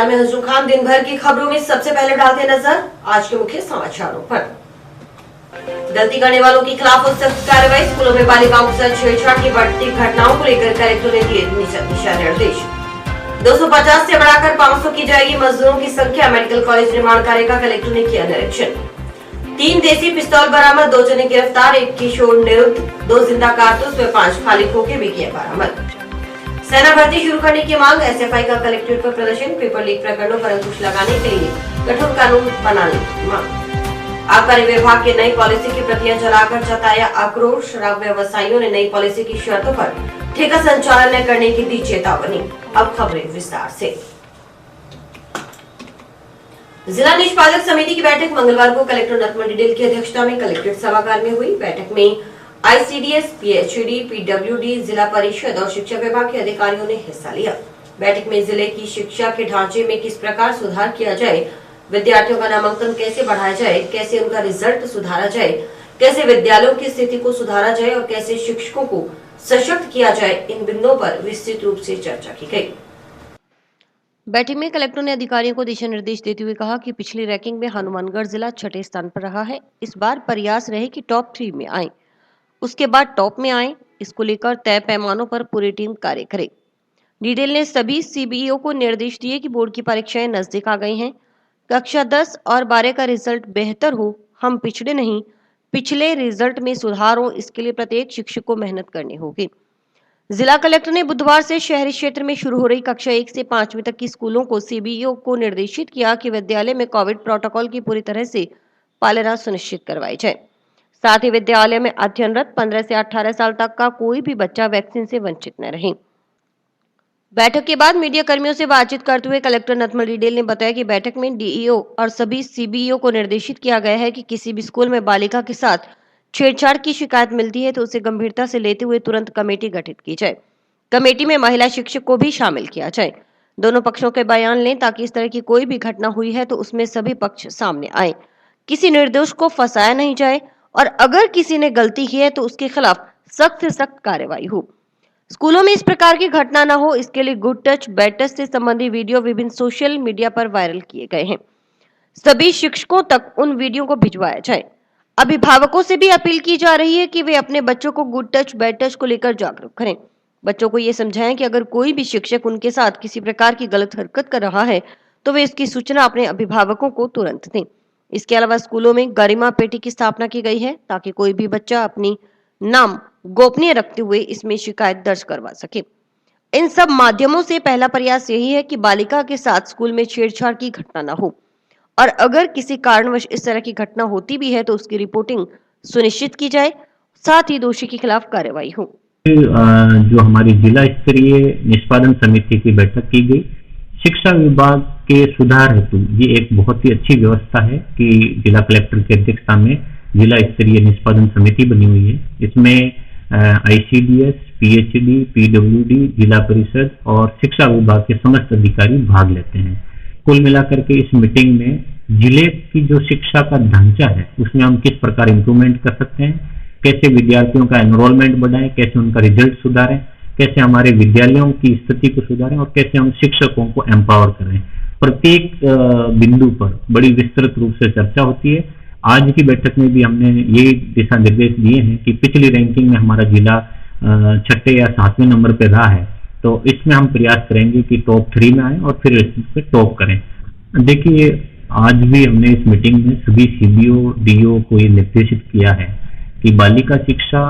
नमस्कार, मैं हजरू खान। दिन भर की खबरों में सबसे पहले डालते नजर आज के मुख्य समाचारों पर। गलती करने वालों के खिलाफ सख्त कार्रवाई। स्कूलों में बालिकाओं के साथ छेड़छाड़ की बढ़ती घटनाओं को लेकर कलेक्टर ने दिए दिशा निर्देश। 250 से बढ़ाकर 500 की जाएगी मजदूरों की संख्या। मेडिकल कॉलेज निर्माण कार्य का कलेक्टर ने किया निरीक्षण। 3 देसी पिस्तौल बरामद, 2 जने गिरफ्तार, 1 किशोर निरुद्ध, 2 जिंदा कारतूस व 5 खाली खोखे भी किए बरामद। सेना भर्ती शुरू करने की मांग। एसएफआई का कलेक्ट्रेट पर प्रदर्शन। पेपर लीक प्रकरणों पर अंकुश लगाने के लिए कठोर कानून बनाने की मांग। आबकारी विभाग की नई पॉलिसी की प्रतियां जलाकर जताया आक्रोश। शराब व्यवसायियों ने नई पॉलिसी की शर्तों पर ठेका संचालन न करने की दी चेतावनी। अब खबरें विस्तार से। जिला निष्पादक समिति की बैठक मंगलवार को कलेक्टर नतमल डिडेल की अध्यक्षता में कलेक्ट्रेट सभागार में हुई। बैठक में आईसीडीएस, पीएचडी, पीडब्ल्यूडी, जिला परिषद और शिक्षा विभाग के अधिकारियों ने हिस्सा लिया। बैठक में जिले की शिक्षा के ढांचे में किस प्रकार सुधार किया जाए, विद्यार्थियों का नामांकन कैसे बढ़ाया जाए, कैसे उनका रिजल्ट सुधारा जाए, कैसे विद्यालयों की स्थिति को सुधारा जाए और कैसे शिक्षकों को सशक्त किया जाए, इन बिंदुओं पर विस्तृत रूप से चर्चा की गई। बैठक में कलेक्टर ने अधिकारियों को दिशा निर्देश देते हुए कहा कि पिछली रैंकिंग में हनुमानगढ़ जिला 6ठे स्थान पर रहा है। इस बार प्रयास रहे कि टॉप 3 में आए, उसके बाद टॉप में आए। इसको लेकर तय पैमानों पर पूरी टीम कार्य करे। डिडेल ने सभी सीबीईओ को निर्देश दिए कि बोर्ड की परीक्षाएं नजदीक आ गई हैं। कक्षा 10 और 12 का रिजल्ट बेहतर हो, हम पिछड़े नहीं, पिछले रिजल्ट में सुधार हो, इसके लिए प्रत्येक शिक्षक को मेहनत करनी होगी। जिला कलेक्टर ने बुधवार से शहरी क्षेत्र में शुरू हो रही कक्षा 1 से 5वीं तक की स्कूलों को सीबीईओ को निर्देशित किया कि विद्यालय में कोविड प्रोटोकॉल की पूरी तरह से पालना सुनिश्चित करवाई जाए। साथ ही विद्यालय में अध्ययनरत 15 से 18 साल तक का कोई भी बच्चा वैक्सीन से वंचित न रहे। बैठक के बाद मीडिया कर्मियों से बातचीत करते हुए कलेक्टर नतमल डिडेल ने बताया कि बैठक में डीईओ और सभी सीबीईओ को निर्देशित किया गया है कि किसी भी स्कूल में बालिका के साथ छेड़छाड़ की शिकायत मिलती है तो उसे गंभीरता से लेते हुए तुरंत कमेटी गठित की जाए। कमेटी में महिला शिक्षक को भी शामिल किया जाए। दोनों पक्षों के बयान लें ताकि इस तरह की कोई भी घटना हुई है तो उसमें सभी पक्ष सामने आए, किसी निर्दोष को फंसाया नहीं जाए और अगर किसी ने गलती की है तो उसके खिलाफ सख्त से सख्त कार्रवाई हो। स्कूलों में इस प्रकार की घटना न हो, इसके लिए गुड टच बैड टच से संबंधित वीडियो विभिन्न सोशल मीडिया पर वायरल किए गए हैं। सभी शिक्षकों तक उन वीडियो को भिजवाया जाए। अभिभावकों से भी अपील की जा रही है कि वे अपने बच्चों को गुड टच बैड टच को लेकर जागरूक करें। बच्चों को ये समझाएं कि अगर कोई भी शिक्षक उनके साथ किसी प्रकार की गलत हरकत कर रहा है तो वे इसकी सूचना अपने अभिभावकों को तुरंत दें। इसके अलावा स्कूलों में गरिमा पेटी की स्थापना की गई है ताकि कोई भी बच्चा अपनी नाम गोपनीय रखते हुए इसमें शिकायत दर्ज करवा सके। इन सब माध्यमों से पहला प्रयास यही है कि बालिका के साथ स्कूल में छेड़छाड़ की घटना न हो और अगर किसी कारणवश इस तरह की घटना होती भी है तो उसकी रिपोर्टिंग सुनिश्चित की जाए, साथ ही दोषी के खिलाफ कार्रवाई हो। जो हमारी जिला स्तरीय निष्पादन समिति की बैठक की गई, शिक्षा विभाग के सुधार हेतु ये एक बहुत ही अच्छी व्यवस्था है कि जिला कलेक्टर की अध्यक्षता में जिला स्तरीय निष्पादन समिति बनी हुई है। इसमें आईसीडीएस, पीएचडी, पीडब्ल्यूडी, जिला परिषद और शिक्षा विभाग के समस्त अधिकारी भाग लेते हैं। कुल मिलाकर के इस मीटिंग में जिले की जो शिक्षा का ढांचा है उसमें हम किस प्रकार इम्प्रूवमेंट कर सकते हैं, कैसे विद्यार्थियों का एनरोलमेंट बढ़ाएं, कैसे उनका रिजल्ट सुधारें, कैसे हमारे विद्यालयों की स्थिति को सुधारें और कैसे हम शिक्षकों को एम्पावर करें। प्रत्येक बिंदु पर बड़ी विस्तृत रूप से चर्चा होती है। आज की बैठक में भी हमने ये दिशा निर्देश दिए हैं कि पिछली रैंकिंग में हमारा जिला 6ठे या 7वें नंबर पे रहा है, तो इसमें हम प्रयास करेंगे कि टॉप 3 में आए और फिर इसमें टॉप करें। देखिए, आज भी हमने इस मीटिंग में सभी सीबीओ, डीओ को ये निर्देशित किया है कि बालिका शिक्षा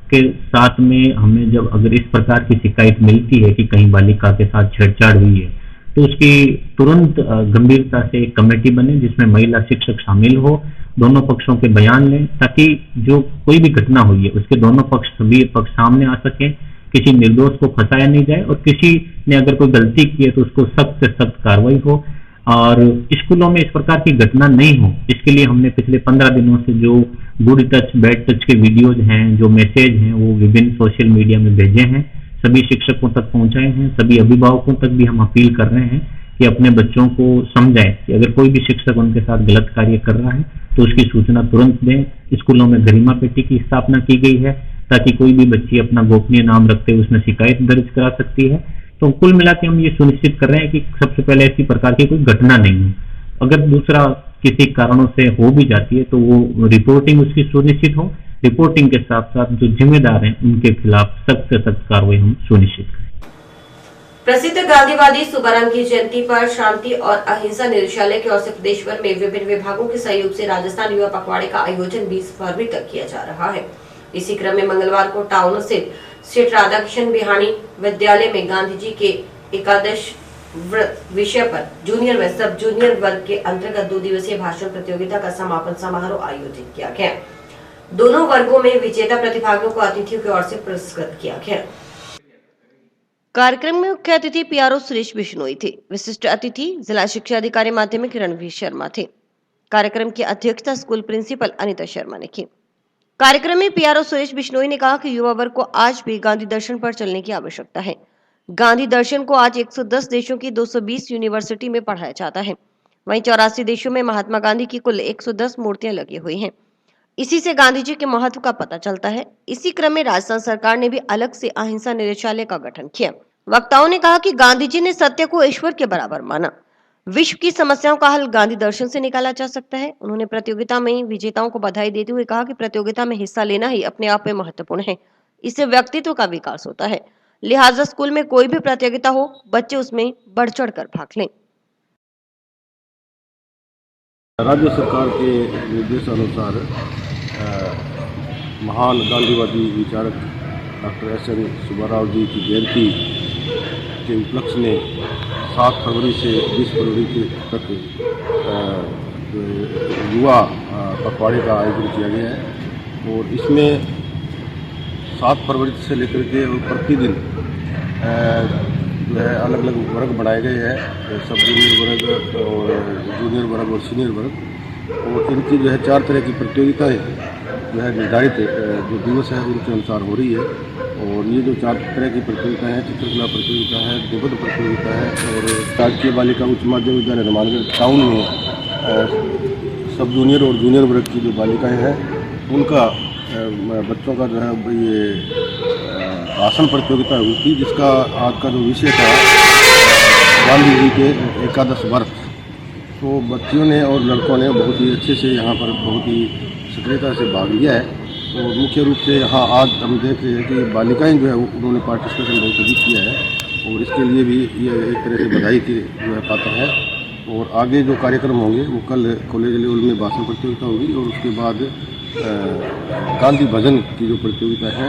के साथ में हमें जब अगर इस प्रकार की शिकायत मिलती है कि कहीं बालिका के साथ छेड़छाड़ हुई है तो उसकी तुरंत गंभीरता से एक कमेटी बने जिसमें महिला शिक्षक शामिल हो, दोनों पक्षों के बयान लें ताकि जो कोई भी घटना हुई है उसके दोनों पक्ष, सभी पक्ष सामने आ सके, किसी निर्दोष को फंसाया नहीं जाए और किसी ने अगर कोई गलती की है तो उसको सख्त से सख्त कार्रवाई हो और स्कूलों में इस प्रकार की घटना नहीं हो। इसके लिए हमने पिछले 15 दिनों से जो गुड टच बैड टच के वीडियोज हैं, जो मैसेज हैं, वो विभिन्न सोशल मीडिया में भेजे हैं, सभी शिक्षकों तक पहुंचाए हैं। सभी अभिभावकों तक भी हम अपील कर रहे हैं कि अपने बच्चों को समझाएं कि अगर कोई भी शिक्षक उनके साथ गलत कार्य कर रहा है तो उसकी सूचना तुरंत दें। स्कूलों में गरिमा पेटी की स्थापना की गई है ताकि कोई भी बच्ची अपना गोपनीय नाम रखते हुए उसमें शिकायत दर्ज करा सकती है। तो कुल मिला के हम ये सुनिश्चित कर रहे हैं कि सबसे पहले ऐसी प्रकार की कोई घटना नहीं हो। अगर दूसरा किसी कारणों से हो भी जाती है तो वो रिपोर्टिंग उसकी सुनिश्चित हो। रिपोर्टिंग के साथ साथ जो जिम्मेदार हैं उनके खिलाफ सख्त से सख्त कार्रवाई हम सुनिश्चित करें। प्रसिद्ध गांधीवादी सुब्बाराव की जयंती पर शांति और अहिंसा निदेशालय की ओर से प्रदेश भर में विभिन्न विभागों के सहयोग से राजस्थान युवा पखवाड़े का आयोजन 20 फरवरी तक किया जा रहा है। इसी क्रम में मंगलवार को टाउन स्थित श्री राधाकृष्ण बिहानी विद्यालय में गांधी जी के एकादश व्रत विषय पर जूनियर व सब जूनियर वर्ग के अंतर्गत 2 दिवसीय भाषण प्रतियोगिता का समापन समारोह आयोजित किया गया। दोनों वर्गों में विजेता प्रतिभागियों को अतिथियों की ओर से पुरस्कृत किया गया। कार्यक्रम में मुख्य अतिथि पीआरओ सुरेश बिश्नोई थे। विशिष्ट अतिथि जिला शिक्षा अधिकारी माध्यमिक रणवीर शर्मा थे। कार्यक्रम की अध्यक्षता स्कूल प्रिंसिपल अनिता शर्मा ने की। कार्यक्रम में पीआरओ सुरेश बिश्नोई ने कहा कि युवा वर्ग को आज भी गांधी दर्शन पर चलने की आवश्यकता है। गांधी दर्शन को आज 110 देशों की 220 यूनिवर्सिटी में पढ़ाया जाता है। वहीं 84 देशों में महात्मा गांधी की कुल 110 मूर्तियां लगी हुई हैं। इसी से गांधी जी के महत्व का पता चलता है। इसी क्रम में राजस्थान सरकार ने भी अलग से अहिंसा निदेशालय का गठन किया। वक्ताओं ने कहा कि गांधी जी ने सत्य को ईश्वर के बराबर माना। विश्व की समस्याओं का हल गांधी दर्शन से निकाला जा सकता है। उन्होंने प्रतियोगिता में विजेताओं को बधाई देते हुए कहा कि प्रतियोगिता में हिस्सा लेना ही अपने आप में महत्वपूर्ण है। इससे व्यक्तित्व का विकास होता है। लिहाजा स्कूल में कोई भी प्रतियोगिता हो, बच्चे उसमें बढ़ चढ़ कर भाग लें। राज्य सरकार के निर्देशानुसार महान गांधीवादी विचारक डॉक्टर एस.एन. सुब्बाराव जी की जयंती के उपलक्ष्य में 7 फरवरी से 20 फरवरी तक युवा पखवाड़े का आयोजन किया गया है। और इसमें 7 फरवरी से लेकर के प्रतिदिन जो है अलग अलग वर्ग बनाए गए हैं, सब जूनियर वर्ग और जूनियर वर्ग और सीनियर वर्ग। और इनकी जो है 4 तरह की प्रतियोगिताएं जो है निर्धारित जो दिवस है उनके अनुसार हो रही है। और ये जो 4 तरह की प्रतियोगिताएं हैं, चित्रकला प्रतियोगिता है, निबंध प्रतियोगिता है और राजकीय बालिका उच्च माध्यमिक विद्यालय हनुमानगढ़ टाउन में सब जूनियर और जूनियर वर्ग की जो बालिकाएं हैं उनका बच्चों का जो है ये भाषण प्रतियोगिता हुई थी, जिसका आज का जो विषय था गांधी जी के एकादश व्रत। तो बच्चियों ने और लड़कों ने बहुत ही अच्छे से यहाँ पर बहुत ही सक्रियता से भाग लिया है। और मुख्य रूप से यहाँ आज हम देख रहे हैं कि बालिकाएं जो है उन्होंने पार्टिसिपेशन बहुत अधिक किया है और इसके लिए भी ये एक तरह से बधाई की जो है पात्र है। और आगे जो कार्यक्रम होंगे वो कल कॉलेज लेवल में भाषण प्रतियोगिता होगी और उसके बाद गांधी भजन की जो प्रतियोगिता है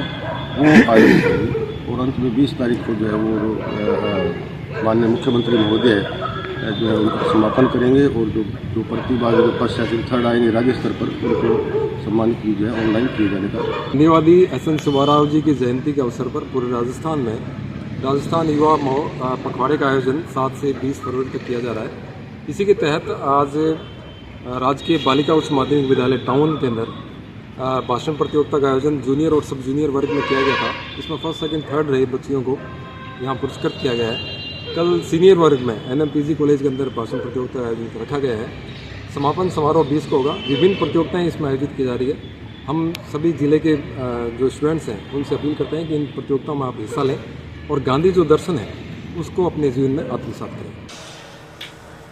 वो आयोजित होगी। और अंत में 20 तारीख को जो है वो माननीय मुख्यमंत्री महोदय जो है उनका समापन करेंगे और जो प्रतिभा जो फर्स्ट सेकंड थर्ड आएंगे राज्य स्तर पर उनको सम्मानित की जो है ऑनलाइन किए जाने का। गांधीवादी एस.एन. सुब्बाराव जी की जयंती के अवसर पर पूरे राजस्थान में राजस्थान युवा पखवाड़े का आयोजन 7 से 20 फरवरी तक किया जा रहा है। इसी के तहत आज राजकीय बालिका उच्च माध्यमिक विद्यालय टाउन के अंदर भाषण प्रतियोगिता का आयोजन जूनियर और सब जूनियर वर्ग में किया गया था। इसमें फर्स्ट सेकंड थर्ड रहे बच्चियों को यहाँ पुरस्कृत किया गया है। कल सीनियर वर्ग में एनएमपीजी कॉलेज के अंदर भाषण प्रतियोगिता आयोजित रखा गया है। समापन समारोह 20 को होगा। विभिन्न प्रतियोगिताएं इसमें आयोजित की जा रही है। हम सभी जिले के जो स्टूडेंट्स हैं उनसे अपील करते हैं कि इन प्रतियोगिताओं में आप हिस्सा लें और गांधी जो दर्शन है उसको अपने जीवन में आत्मसात करें।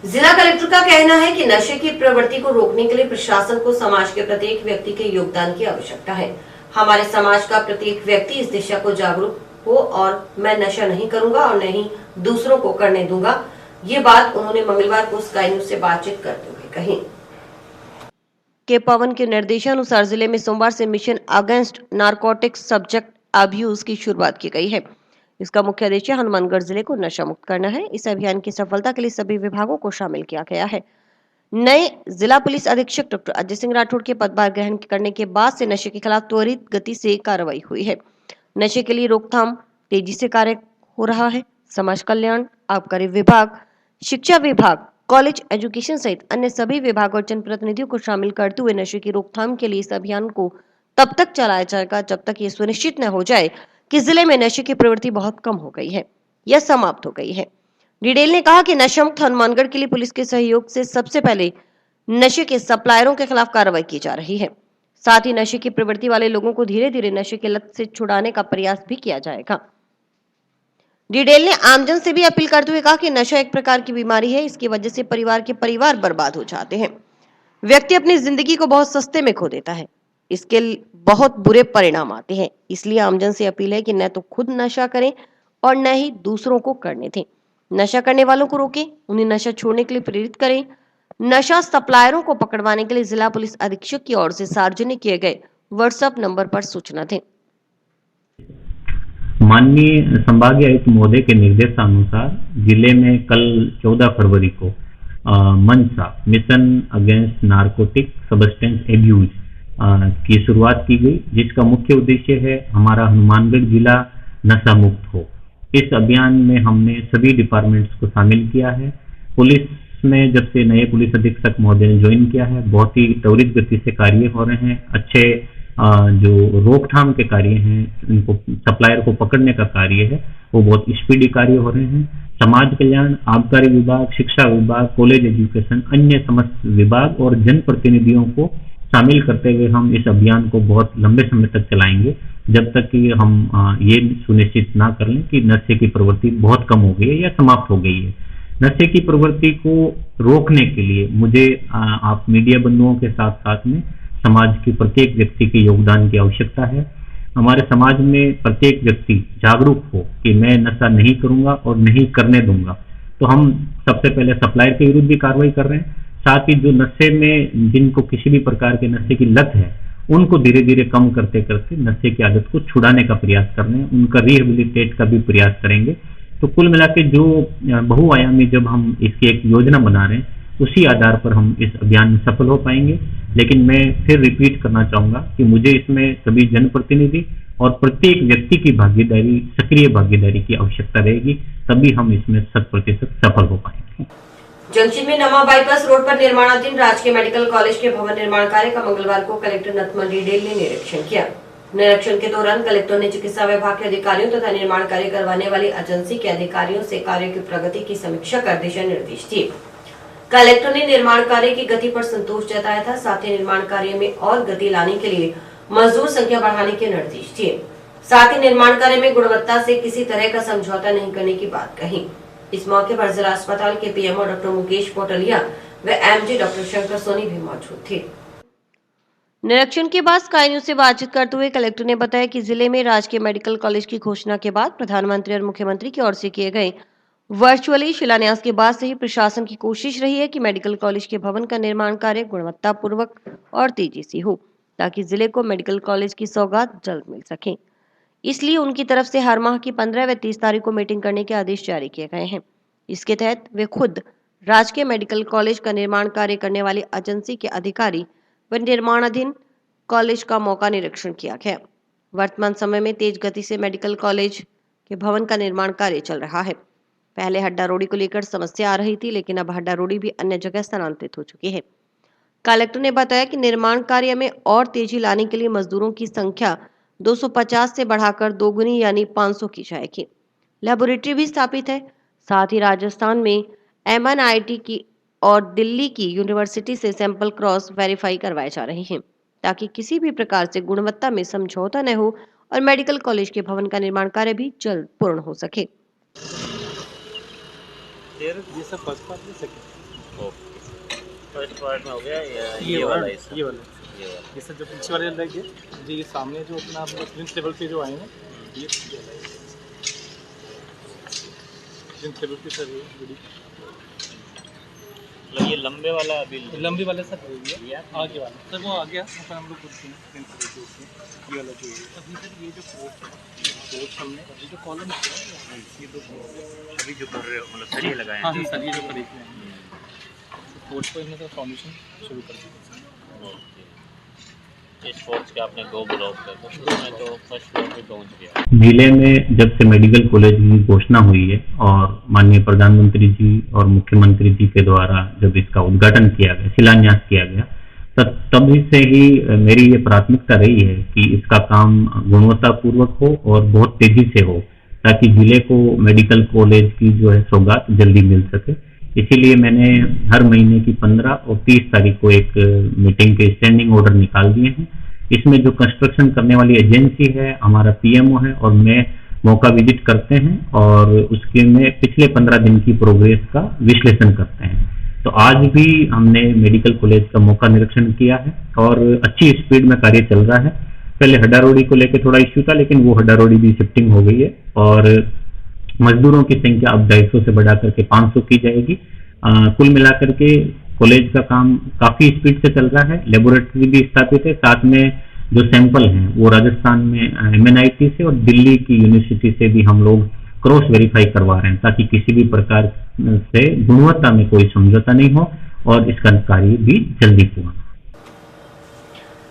जिला कलेक्टर का कहना है कि नशे की प्रवृत्ति को रोकने के लिए प्रशासन को समाज के प्रत्येक व्यक्ति के योगदान की आवश्यकता है। हमारे समाज का प्रत्येक व्यक्ति इस दिशा को जागरूक हो और मैं नशा नहीं करूंगा और नहीं दूसरों को करने दूंगा। ये बात उन्होंने मंगलवार को स्काई न्यूज से बातचीत करते हुए कही। के पवन के निर्देशानुसार जिले में सोमवार से mission against narcotics subject abuse की शुरुआत की गई है। इसका मुख्य उद्देश्य हनुमानगढ़ जिले को नशा मुक्त करना है। इस अभियान की सफलता के लिए सभी विभागों को शामिल किया गया है। नए जिला पुलिस अधीक्षक डॉक्टर अजय सिंह राठौड़ के पदभार ग्रहण करने के बाद से नशे के खिलाफ त्वरित गति से कार्रवाई हुई है। नशे के लिए रोकथाम तेजी से कार्य हो रहा है। समाज कल्याण, आबकारी विभाग, शिक्षा विभाग, कॉलेज एजुकेशन सहित अन्य सभी विभाग और जनप्रतिनिधियों को शामिल करते हुए नशे की रोकथाम के लिए इस अभियान को तब तक चलाया जाएगा जब तक ये सुनिश्चित न हो जाए कि जिले में नशे की प्रवृत्ति बहुत कम हो गई है या समाप्त हो गई है। डिडेल ने कहा कि नशा मुक्त हनुमानगढ़ के लिए पुलिस के सहयोग से सबसे पहले नशे के सप्लायरों के खिलाफ कार्रवाई की जा रही है। साथ ही नशे की प्रवृत्ति वाले लोगों को धीरे धीरे नशे की लत से छुड़ाने का प्रयास भी किया जाएगा। डिडेल ने आमजन से भी अपील करते हुए कहा कि नशा एक प्रकार की बीमारी है, इसकी वजह से परिवार के परिवार बर्बाद हो जाते हैं। व्यक्ति अपनी जिंदगी को बहुत सस्ते में खो देता है, इसके बहुत बुरे परिणाम आते हैं। इसलिए आमजन से अपील है कि न तो खुद नशा करें और न ही दूसरों को करने दें। नशा करने वालों को रोकें, उन्हें नशा छोड़ने के लिए प्रेरित करें। नशा सप्लायरों को पकड़वाने के लिए जिला पुलिस अधीक्षक की ओर से सार्वजनिक किए गए व्हाट्सएप नंबर पर सूचना दें। माननीय संभागीय आयुक्त महोदय के निर्देशानुसार जिले में कल 14 फरवरी को Mansa mission against narcotic substance abuse की शुरुआत की गई, जिसका मुख्य उद्देश्य है हमारा हनुमानगढ़ जिला नशा मुक्त हो। इस अभियान में हमने सभी डिपार्टमेंट्स को शामिल किया है। पुलिस में जब से नए पुलिस अधीक्षक महोदय ने ज्वाइन किया है, बहुत ही त्वरित गति से कार्य हो रहे हैं। अच्छे जो रोकथाम के कार्य हैं, इनको सप्लायर को पकड़ने का कार्य है, वो बहुत स्पीडी कार्य हो रहे हैं। समाज कल्याण, आबकारी विभाग, शिक्षा विभाग, कॉलेज एजुकेशन, अन्य समस्त विभाग और जनप्रतिनिधियों को शामिल करते हुए हम इस अभियान को बहुत लंबे समय तक चलाएंगे, जब तक कि हम ये सुनिश्चित ना कर लें कि नशे की प्रवृत्ति बहुत कम हो गई है या समाप्त हो गई है। नशे की प्रवृत्ति को रोकने के लिए मुझे आप मीडिया बंधुओं के साथ साथ में समाज की प्रत्येक व्यक्ति के योगदान की आवश्यकता है। हमारे समाज में प्रत्येक व्यक्ति जागरूक हो कि मैं नशा नहीं करूंगा और नहीं करने दूंगा। तो हम सबसे पहले सप्लायर के विरुद्ध भी कार्रवाई कर रहे हैं, साथ ही जो नशे में जिनको किसी भी प्रकार के नशे की लत है, उनको धीरे धीरे कम करते करते नशे की आदत को छुड़ाने का प्रयास कर रहे हैं, उनका रिहेबिलिटेट का भी प्रयास करेंगे। तो कुल मिला के जो बहुआयामी जब हम इसकी एक योजना बना रहे हैं, उसी आधार पर हम इस अभियान में सफल हो पाएंगे। लेकिन मैं फिर रिपीट करना चाहूंगा कि मुझे इसमें सभी जनप्रतिनिधि और प्रत्येक व्यक्ति की भागीदारी, सक्रिय भागीदारी की आवश्यकता रहेगी, तभी हम इसमें 100% सफल हो पाएंगे। जंक्शन में नमा बाईपास रोड पर निर्माणाधीन राजकीय मेडिकल कॉलेज के भवन निर्माण कार्य का मंगलवार को कलेक्टर नथमल डिडेल ने निरीक्षण किया। निरीक्षण के दौरान कलेक्टर ने चिकित्सा विभाग के अधिकारियों तथा निर्माण कार्य करवाने वाली एजेंसी के अधिकारियों से कार्य की प्रगति की समीक्षा कर दिशा निर्देश दिए। कलेक्टर ने निर्माण कार्य की गति पर संतोष जताया था, साथ ही निर्माण कार्य में और गति लाने के लिए मजदूर संख्या बढ़ाने के निर्देश दिए। साथ ही निर्माण कार्य में गुणवत्ता से किसी तरह का समझौता नहीं करने की बात कही। इस मौके पर जिला अस्पताल के पीएमओ डॉक्टर मुकेश पोटलिया व एमडी डॉक्टर शंकर सोनी भी मौजूद थे। निरीक्षण के बाद स्काई न्यूज से बातचीत करते हुए कलेक्टर ने बताया कि जिले में राजकीय मेडिकल कॉलेज की घोषणा के बाद प्रधानमंत्री और मुख्यमंत्री की ओर से किए गए वर्चुअली शिलान्यास के बाद से ही प्रशासन की कोशिश रही है कि मेडिकल कॉलेज के भवन का निर्माण कार्य गुणवत्तापूर्वक और तेजी से हो, ताकि जिले को मेडिकल कॉलेज की सौगात जल्द मिल सके। इसलिए उनकी तरफ से हर माह की 15 व 30 तारीख को मीटिंग करने के आदेश जारी किए गए हैं। इसके तहत वे खुद राजकीय मेडिकल कॉलेज का निर्माण कार्य करने वाली एजेंसी के अधिकारी व निर्माणाधीन कॉलेज का मौका निरीक्षण किया गया। वर्तमान समय में तेज गति से मेडिकल कॉलेज के भवन का निर्माण कार्य चल रहा है। पहले हड्डा रोडी को लेकर समस्या आ रही थी, लेकिन अब हड्डा रोडी भी अन्य जगह स्थानांतरित हो चुकी है। कलेक्टर ने बताया कि निर्माण कार्य में और तेजी लाने के लिए मजदूरों की संख्या 250 से बढ़ाकर दोगुनी यानी 500 की जाएगी। लेबोरेटरी भी स्थापित है। साथ ही राजस्थान में MNIT की और दिल्ली की यूनिवर्सिटी से सैंपल क्रॉस वेरीफाई करवाए जा रहे हैं, ताकि किसी भी प्रकार से गुणवत्ता में समझौता न हो और मेडिकल कॉलेज के भवन का निर्माण कार्य भी जल्द पूर्ण हो सके। ये सब फर्स्ट पार्ट में सेकंड ओके, फर्स्ट पार्ट में हो गया ये वाला ये वाला ये सब जो पीछे वाले लग गए जी, ये सामने जो अपना प्रिंस लेवल पे जो आए हैं ये प्रिंस लेवल पे सर ये मतलब ये लंबे वाला अभी लंबी वाला सर आगे वाला सर वो आ गया, अपन हम लोग कुछ प्रिंस लेवल पे ये वाला जो है अभी सर ये जो कोर्स हमने अभी जो कॉलम है ये दो अभी जो कर रहे हो मतलब सरिये लगाए हैं। हाँ सर ये जो खरीद रहे हैं कोर्स को इनमें फाउंडेशन शुरू कर दिया। ओके, इस फोर्स के आपने 2 ब्लॉक कर तो उसमें तो फर्स्ट फ्लोर पे पहुंच गया। जिले में जब से मेडिकल कॉलेज की घोषणा हुई है और माननीय प्रधानमंत्री जी और मुख्यमंत्री जी के द्वारा जब इसका उद्घाटन किया गया, शिलान्यास किया गया, तभी से ही मेरी ये प्राथमिकता रही है कि इसका काम गुणवत्तापूर्वक हो और बहुत तेजी से हो, ताकि जिले को मेडिकल कॉलेज की जो है सौगात जल्दी मिल सके। इसीलिए मैंने हर महीने की 15 और 30 तारीख को एक मीटिंग के स्टैंडिंग ऑर्डर निकाल दिए हैं। इसमें जो कंस्ट्रक्शन करने वाली एजेंसी है हमारा पीएमओ है और मैं मौका विजिट करते हैं और उसके में पिछले 15 दिन की प्रोग्रेस का विश्लेषण करते हैं। तो आज भी हमने मेडिकल कॉलेज का मौका निरीक्षण किया है और अच्छी स्पीड में कार्य चल रहा है। पहले हड्डारोड़ी को लेकर थोड़ा इश्यू था, लेकिन वो हड्डारोड़ी भी शिफ्टिंग हो गई है और मजदूरों की संख्या अब 250 से बढ़ा करके 500 की जाएगी। कुल मिलाकर के कॉलेज का काम काफी स्पीड से चल रहा है। लेबोरेटरी भी स्थापित है, साथ में जो सैंपल हैं वो राजस्थान में MNIT से और दिल्ली की यूनिवर्सिटी से भी हम लोग क्रॉस वेरीफाई करवा रहे हैं, ताकि किसी भी प्रकार से गुणवत्ता में कोई समझौता नहीं हो और इसका कार्य भी जल्दी पूर्ण।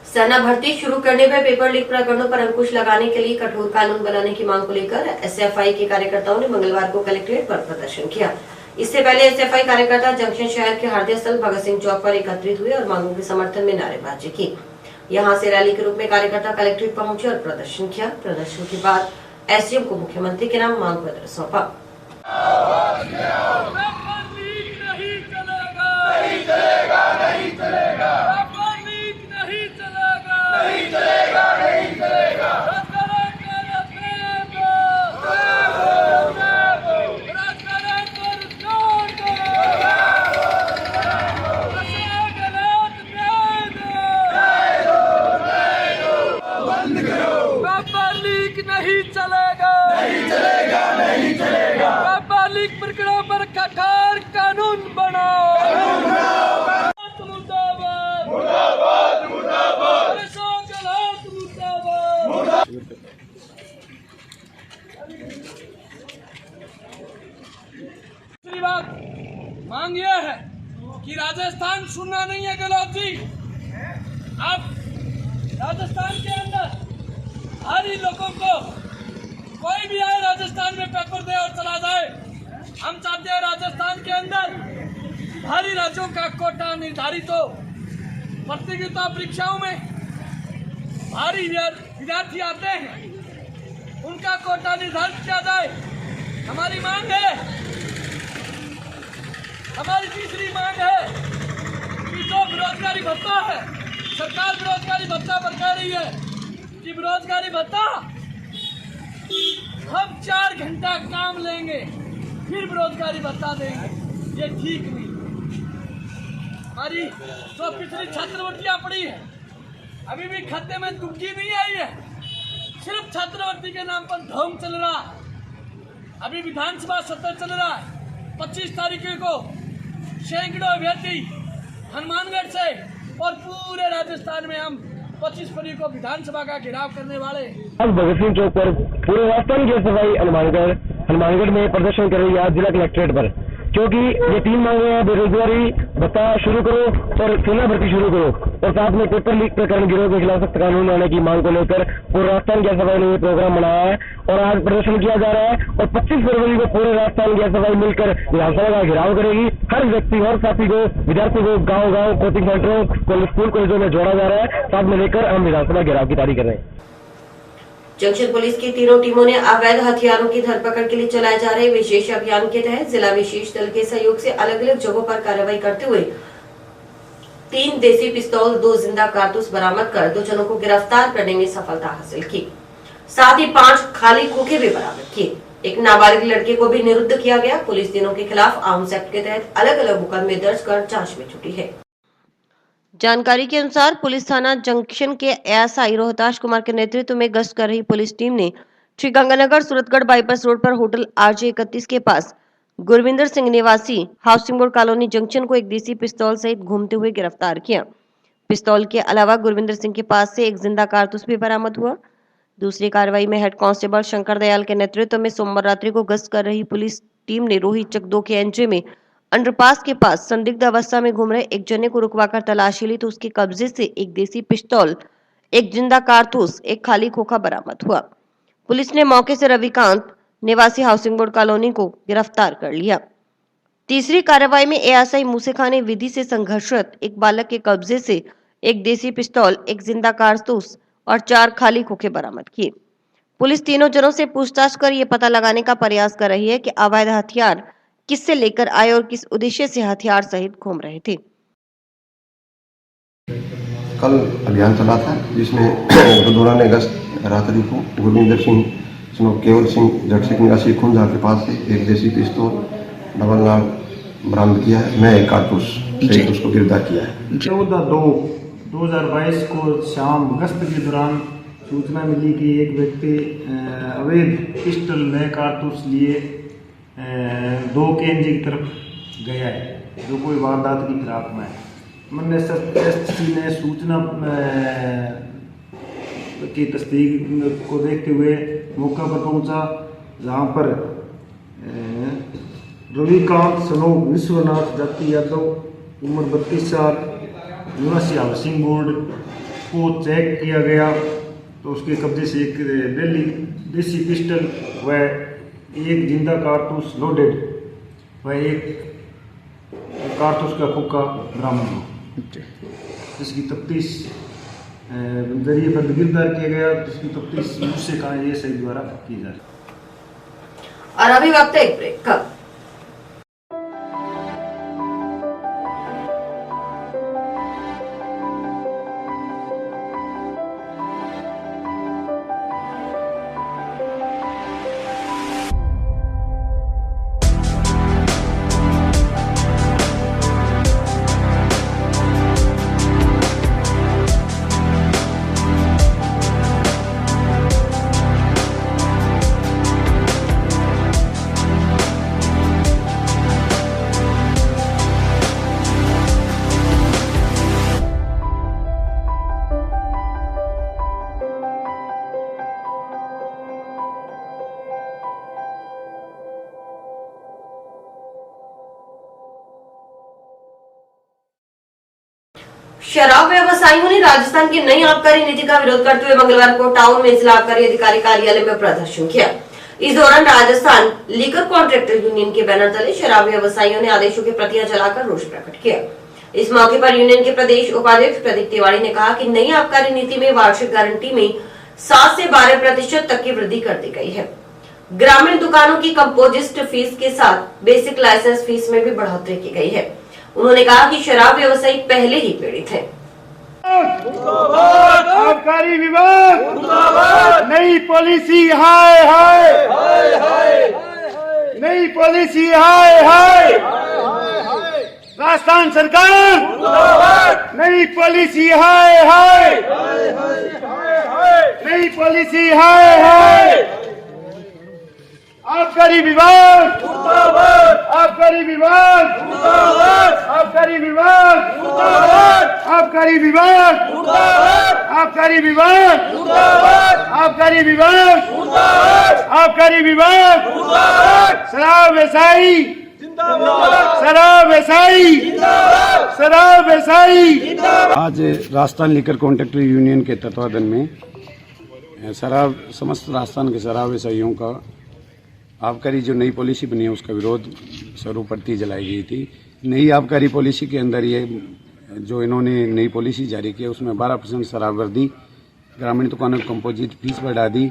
सेना भर्ती शुरू करने पर पेपर लीक प्रकरणों पर अंकुश लगाने के लिए कठोर कानून बनाने की मांग को लेकर SFI के कार्यकर्ताओं ने मंगलवार को कलेक्ट्रेट पर प्रदर्शन किया। इससे पहले SFI कार्यकर्ता जंक्शन शहर के हार्दिक स्थल भगत सिंह चौक पर एकत्रित हुए और मांगों के समर्थन में नारेबाजी की। यहां से रैली के रूप में कार्यकर्ता कलेक्ट्रेट पहुंचे और प्रदर्शन किया। प्रदर्शन के बाद SDM को मुख्यमंत्री के नाम मांग पत्र सौंपा। प्रकरणों पर कठोर कानून बनाओ। दूसरी बात मांग यह है कि राजस्थान सुनना नहीं है गहलोत जी। अब राजस्थान के अंदर हर लोगों को कोई भी आए राजस्थान में पेपर दे और चला जाए। हम चाहते हैं राजस्थान के अंदर भारी राज्यों का कोटा निर्धारित हो। प्रतियोगिता परीक्षाओं में भारी विद्यार्थी आते हैं, उनका कोटा निर्धारित किया जाए। हमारी मांग है, हमारी तीसरी मांग है कि जो बेरोजगारी भत्ता है, सरकार बेरोजगारी भत्ता पर कह रही है कि बेरोजगारी भत्ता हम 4 घंटा काम लेंगे फिर बेरोजगारी भत्ता देंगे, ये ठीक नहीं। हमारी जो पिछली छात्रवृत्तियां पड़ी है अभी भी खाते में दुखी नहीं आई है, सिर्फ छात्रवृत्ति के नाम पर ढोंग चल रहा है। अभी विधानसभा सत्र चल रहा है। 25 तारीख को सैकड़ों अभ्यर्थी हनुमानगढ़ से और पूरे राजस्थान में हम 25 फरवरी को विधानसभा का घेराव करने वाले। आज भगत सिंह चौक पर पूरे राजस्थान की सफाई हनुमानगढ़ में प्रदर्शन कर रही है आज जिला कलेक्ट्रेट पर, क्योंकि ये 3 मांगे हैं। बेरोजगारी भत्ता शुरू करो और सेना भर्ती शुरू करो और साथ में पेपर लीक प्रकरण गिरोह के खिलाफ सख्त कानून बनाने की मांग को लेकर पूरे राजस्थान की सफाई ने ये प्रोग्राम बनाया है और आज प्रदर्शन किया जा रहा है। और 25 फरवरी को पूरे राजस्थान की सफाई मिलकर विधानसभा का घेराव करेगी। हर व्यक्ति और साथी को, विद्यार्थी को गाँव कोचिंग सेंटरों, स्कूल कॉलेजों में जोड़ा जा रहा है। साथ में लेकर हम विधानसभा घेराव की तैयारी कर रहे हैं। जंक्शन पुलिस की तीनों टीमों ने अवैध हथियारों की धरपकड़ के लिए चलाए जा रहे विशेष अभियान के तहत जिला विशेष दल के सहयोग से अलग अलग जगहों पर कार्रवाई करते हुए 3 देसी पिस्तौल, 2 जिंदा कारतूस बरामद कर 2 जनों को गिरफ्तार करने में सफलता हासिल की। साथ ही 5 खाली खोखे भी बरामद किए। एक नाबालिग लड़के को भी निरुद्ध किया गया। पुलिस तीनों के खिलाफ आर्म्स एक्ट के तहत अलग अलग मुकदमे दर्ज कर जाँच में जुटी है। जानकारी के अनुसार पुलिस थाना जंक्शन के एएसआई रोहताश कुमार के नेतृत्व में गश्त कर रही पुलिस टीम ने श्री गंगानगर सूरतगढ़ बाईपास रोड पर होटल RJ 31 के पास गुरविंदर सिंह निवासी हाउसिंग बोर्ड कॉलोनी जंक्शन को एक देसी पिस्तौल सहित घूमते हुए गिरफ्तार किया। पिस्तौल के अलावा गुरविंदर सिंह के पास से एक जिंदा कारतूस भी बरामद हुआ। दूसरी कार्रवाई में हेड कांस्टेबल शंकर दयाल के नेतृत्व में सोमवार रात्रि को गश्त कर रही पुलिस टीम ने रोहित चक 2 के NJ में अंडरपास के पास संदिग्ध अवस्था में घूम रहे एक जने को रुकवाकर तलाशी ली तो उसके कब्जे से एक देसी पिस्तौल, एक जिंदा कारतूस, एक खाली खोखा बरामद हुआ। पुलिस ने मौके से रविकांत निवासी हाउसिंग बोर्ड कॉलोनी को गिरफ्तार कर लिया। तीसरी कार्रवाई में एएसआई मूसे खान ने विधि से संघर्षरत एक बालक के कब्जे से एक देसी पिस्तौल, एक जिंदा कारतूस और 4 खाली खोखे बरामद किए। पुलिस तीनों जनों से पूछताछ कर ये पता लगाने का प्रयास कर रही है कि अवैध हथियार किससे लेकर आए और किस उद्देश्य से हथियार सहित घूम रहे थे। कल अभियान चला था जिसमें दौरान गश्त रात्रि को गुरविंदर सिंह केवल सिंह जटसिक निवासी खुंजा के पास से एक देसी पिस्तौल डबल नाल बरामद किया है। मैं एक कारतूस सहित उसको गिरफ्तार किया है। 14/2/2022 को शाम गश्त के दौरान सूचना मिली कि एक व्यक्ति अवैध पिस्टल में कारतूस लिए 2 केंजी की तरफ गया है, जो कोई वारदात की फिराक में है। हमने एसएसपी ने सूचना की तस्दीक को देखते हुए मौका पर पहुंचा, जहां पर रविकांत सनोक विश्वनाथ जाति यादव उम्र 32 साल निवासी हाउसिंग बोर्ड को चेक किया गया तो उसके कब्जे से एक देसी पिस्टल व एक जिंदा कारतूस लोडेड व एक कारतूस का खोखा बरामद हुआ, जिसकी तफ्तीश जरिए पर गिरफ्तार किया गया, जिसकी तफ्तीश मुझसे कहा यह सही द्वारा की जा रही है। और अभी वक्त है एक ब्रेक का। शराब व्यवसायियों ने राजस्थान की नई आबकारी नीति का विरोध करते हुए मंगलवार को टाउन में जिला आबकारी अधिकारी कार्यालय में प्रदर्शन किया। इस दौरान राजस्थान लीकर कॉन्ट्रैक्टर यूनियन के बैनर तले शराब व्यवसायियों ने आदेशों की प्रतियां जलाकर रोष प्रकट किया। इस मौके पर यूनियन के प्रदेश उपाध्यक्ष प्रदीप तिवारी ने कहा कि नई आबकारी नीति में वार्षिक गारंटी में 7 से 12% तक की वृद्धि कर दी गई है। ग्रामीण दुकानों की कंपोजिस्ट फीस के साथ बेसिक लाइसेंस फीस में भी बढ़ोतरी की गई है। उन्होंने कहा कि शराब व्यवसायी पहले ही पीड़ित है। आबकारी विभाग नई पॉलिसी हाय हाय, नई पॉलिसी हाय हाय, राजस्थान सरकार नई पॉलिसी हाय हाय, नई पॉलिसी हाय हाय। आबकारी विभाग, आबकारी विभाग, आबकारी विभाग, आबकारी विभाग, आबकारी विभाग, आबकारी विभाग, आबकारी विभाग, शराब व्यवसायी, शराब व्यवसायी, शराब व्यवसायी। आज राजस्थान लीकर कॉन्ट्रैक्टर यूनियन के तत्वाधान में समस्त राजस्थान के शराब व्यवसायियों का आबकारी जो नई पॉलिसी बनी है उसका विरोध स्वरूप प्रति जलाई गई थी। नई आबकारी पॉलिसी के अंदर ये जो इन्होंने नई पॉलिसी जारी की है उसमें 12% शराब वर्दी, ग्रामीण दुकानों की कंपोजिट फीस बढ़ा दी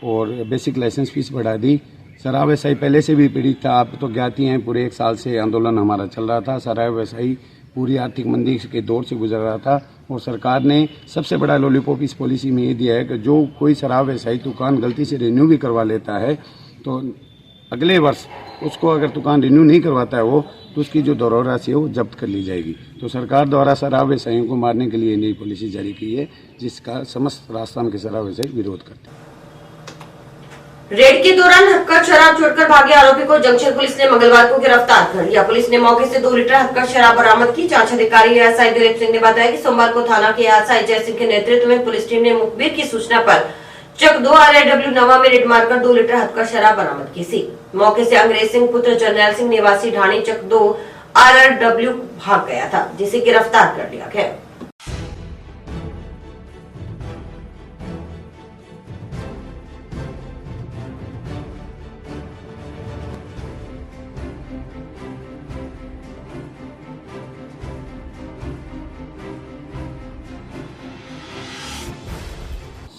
और बेसिक लाइसेंस फीस बढ़ा दी। शराब व्यवसायी पहले से भी पीड़ित था, आप तो ज्ञात ही हैं, पूरे 1 साल से आंदोलन हमारा चल रहा था। शराब व्यवसायी पूरी आर्थिक मंदी के दौर से गुजर रहा था और सरकार ने सबसे बड़ा लॉलीपॉप इस पॉलिसी में ये दिया है कि जो कोई शराब व्यवसायी दुकान गलती से रिन्यू भी करवा लेता है तो अगले वर्ष उसको अगर दुकान रिन्यू नहीं करवाता है वो तो उसकी जो दरों राशि है वो जब्त कर ली जाएगी। तो सरकार द्वारा शराब व्यवसायियों को मारने के लिए नई पॉलिसी जारी की है, जिसका समस्त राजस्थान के शराब व्यवसायी विरोध करते हैं। रेड के दौरान हक्का शराब छोड़कर भागे आरोपी को जंक्शन पुलिस ने मंगलवार को गिरफ्तार कर लिया। पुलिस ने मौके से 2 लीटर हक्का शराब बरामद की। जांच अधिकारी एएसआई दिलीप सिंह ने बताया कि सोमवार को थाना के एएसआई जय सिंह के नेतृत्व में पुलिस टीम ने मुखबिर की सूचना पर चक 2 RIW नवा में रेड मारकर 2 लीटर हक्का शराब बरामद की थी। मौके से अंग्रेज सिंह पुत्र जर्नैल सिंह निवासी ढाणी चक 2 RIW भाग गया था, जिसे गिरफ्तार कर लिया गया।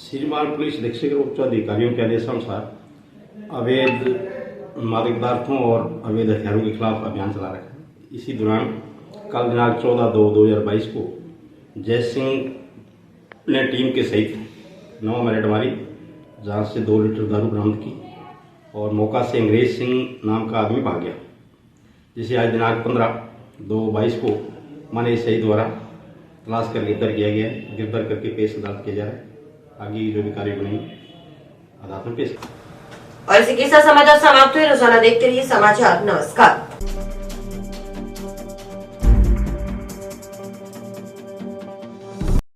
श्रीमान पुलिस अधीक्षक उच्च अधिकारियों के आदेशानुसार अवैध मादक पदार्थों और अवैध हथियारों के खिलाफ अभियान चला रखा है। इसी दौरान कल दिनांक 14/2/2022 को जय सिंह ने टीम के सहित नवा में रेड मारी जहाँ से 2 लीटर दारू बरामद की और मौका से अंग्रेज सिंह नाम का आदमी भाग गया, जिसे आज दिनांक 15/2/22 को माने सही द्वारा तलाश कर गिरफ्तार किया गया है। गिरफ्तार करके पेश अदालत किया जा रहा है। आगे की जो भी कार्य बनेंगे अदालत में पेश। और इसी के साथ समाचार समाप्त हुए। रोजाना देखते रहिए समाचार। नमस्कार।